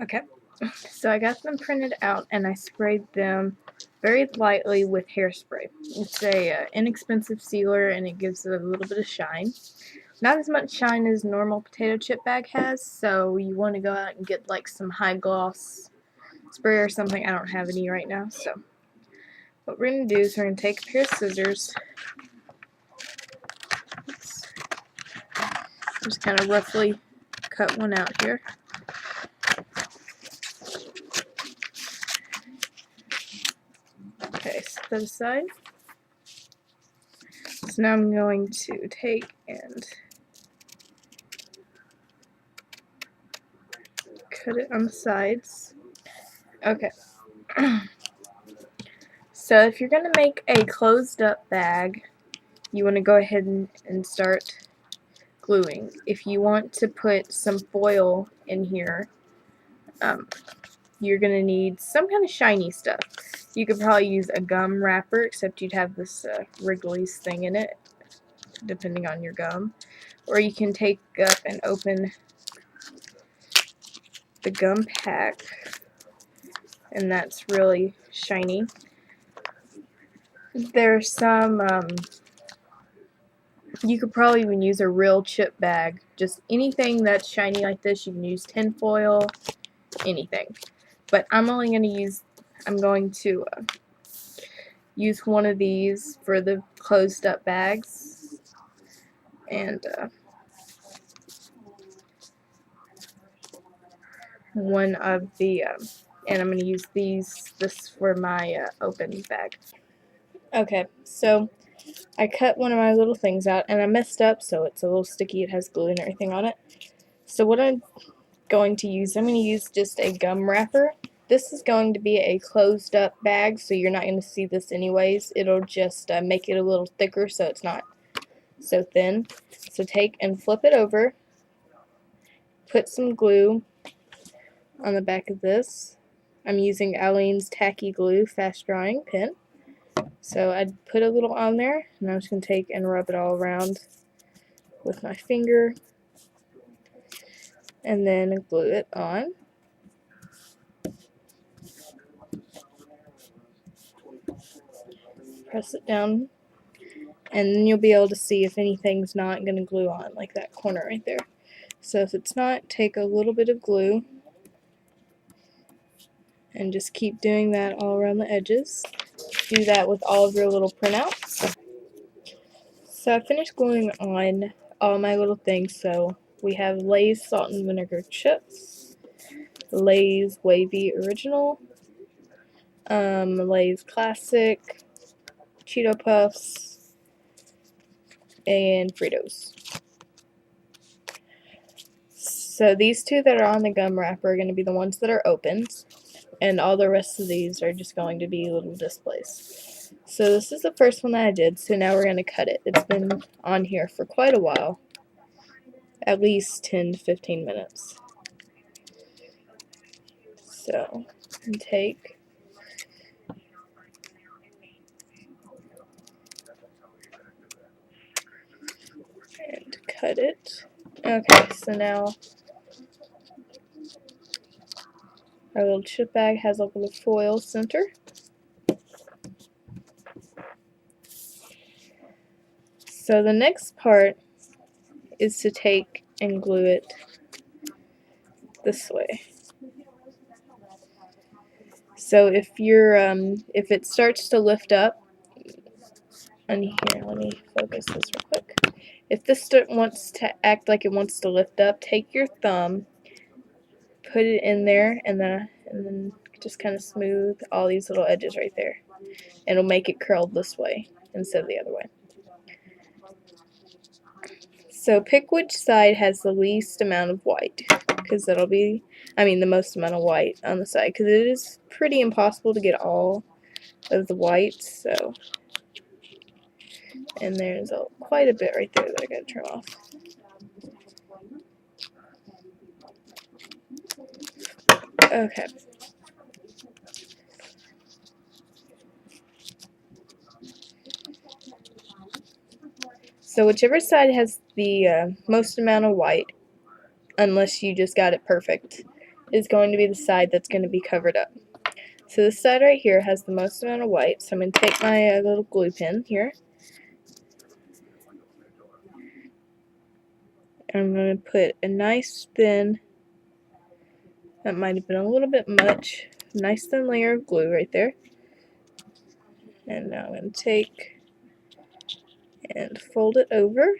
Okay, so I got them printed out and I sprayed them very lightly with hairspray. It's a inexpensive sealer and it gives it a little bit of shine. Not as much shine as normal potato chip bag has, so you want to go out and get like some high gloss spray or something. I don't have any right now, so what we're going to do is we're going to take a pair of scissors, just kind of roughly cut one out here. Okay, set that aside. So now I'm going to take and cut it on the sides. Okay. So if you're going to make a closed up bag, you want to go ahead and start gluing. If you want to put some foil in here, you're going to need some kind of shiny stuff. You could probably use a gum wrapper, except you'd have this Wrigley's thing in it, depending on your gum. Or you can take up and open the gum pack, and that's really shiny. There's some, you could probably even use a real chip bag. Just anything that's shiny like this. You can use tin foil, anything. But I'm going to use one of these for the closed up bags. And one of the, and I'm going to use this for my open bag. Okay, so I cut one of my little things out, and I messed up, so it's a little sticky. It has glue and everything on it. So what I'm going to use just a gum wrapper. This is going to be a closed up bag, so you're not going to see this anyways. It'll just make it a little thicker so it's not so thin. So take and flip it over. Put some glue on the back of this. I'm using Aleene's Tacky Glue Fast Drying Pen. So I'd put a little on there, and I'm just going to take and rub it all around with my finger, and then glue it on. Press it down, and then you'll be able to see if anything's not going to glue on, like that corner right there. So if it's not, take a little bit of glue and just keep doing that all around the edges. Do that with all of your little printouts. So I finished gluing on all my little things. So we have Lay's Salt and Vinegar Chips, Lay's Wavy Original, Lay's Classic, Cheeto Puffs, and Fritos. So these two that are on the gum wrapper are going to be the ones that are opened, and all the rest of these are just going to be little displays. So this is the first one that I did, so now we're going to cut it. It's been on here for quite a while, at least 10 to 15 minutes. So, take and cut it. Okay, so now our little chip bag has a little foil center. So the next part is to take and glue it this way. So if it starts to lift up, and here, let me focus this real quick. If this wants to act like it wants to lift up, take your thumb, put it in there, and then just kind of smooth all these little edges right there. And it'll make it curled this way instead of the other way. So pick which side has the least amount of white, because that'll be, the most amount of white on the side, because it is pretty impossible to get all of the white. So, and there's quite a bit right there that I gotta trim off. Okay. So whichever side has the most amount of white, unless you just got it perfect, is going to be the side that's going to be covered up. So this side right here has the most amount of white, so I'm going to take my little glue pen here, and I'm going to put a nice thin, that might have been a little bit much, nice thin layer of glue right there. And now I'm going to take and fold it over.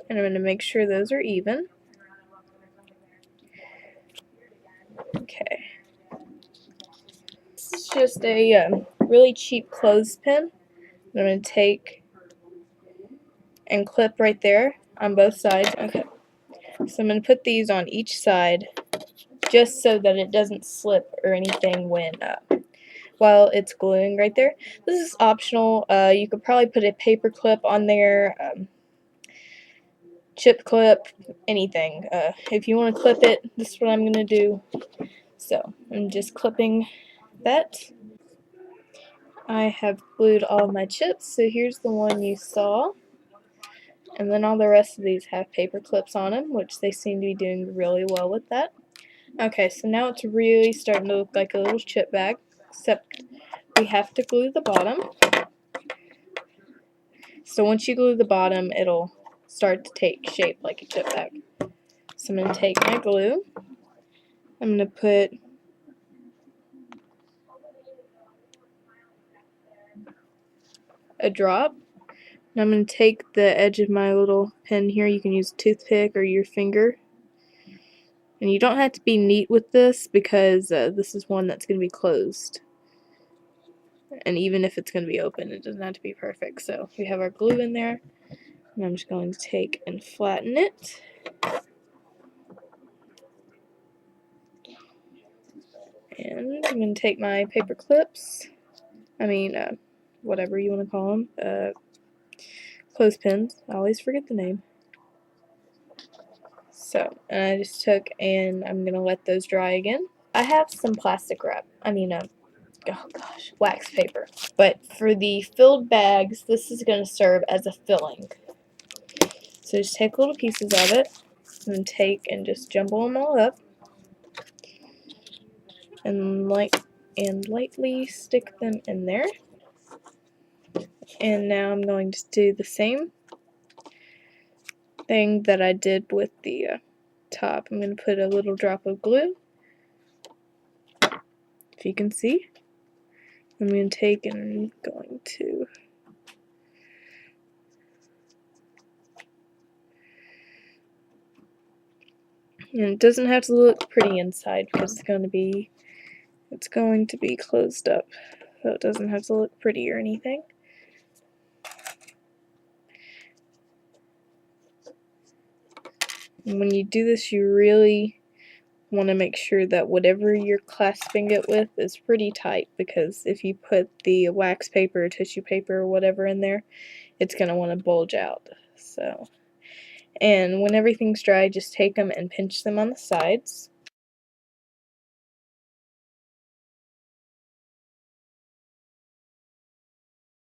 And I'm going to make sure those are even. Okay. It's just a really cheap clothespin that I'm going to take and clip right there on both sides. Okay. So I'm going to put these on each side just so that it doesn't slip or anything while it's gluing right there. This is optional. You could probably put a paper clip on there, chip clip, anything. If you want to clip it, this is what I'm going to do. So I'm just clipping that. I have glued all my chips, so here's the one you saw. And then all the rest of these have paper clips on them, which they seem to be doing really well with that. Okay, so now it's really starting to look like a little chip bag, except we have to glue the bottom. So once you glue the bottom, it'll start to take shape like a chip bag. So I'm going to take my glue. I'm going to put a drop. And I'm going to take the edge of my little pen here. You can use a toothpick or your finger. And you don't have to be neat with this because this is one that's going to be closed. And even if it's going to be open, it doesn't have to be perfect. So we have our glue in there. And I'm just going to take and flatten it. And I'm going to take my paper clips. Whatever you want to call them. Clothespins. I always forget the name. So, and I just took and I'm going to let those dry again. I have some plastic wrap. Wax paper. But for the filled bags, this is going to serve as a filling. So just take little pieces of it and take and just jumble them all up and lightly stick them in there. And now I'm going to do the same thing that I did with the top. I'm going to put a little drop of glue, if you can see. I'm going to take and I'm going to and it doesn't have to look pretty inside because it's going to be closed up, so it doesn't have to look pretty or anything. And when you do this, you really want to make sure that whatever you're clasping it with is pretty tight, because if you put the wax paper, tissue paper, or whatever in there, it's going to want to bulge out. So, and when everything's dry, just take them and pinch them on the sides.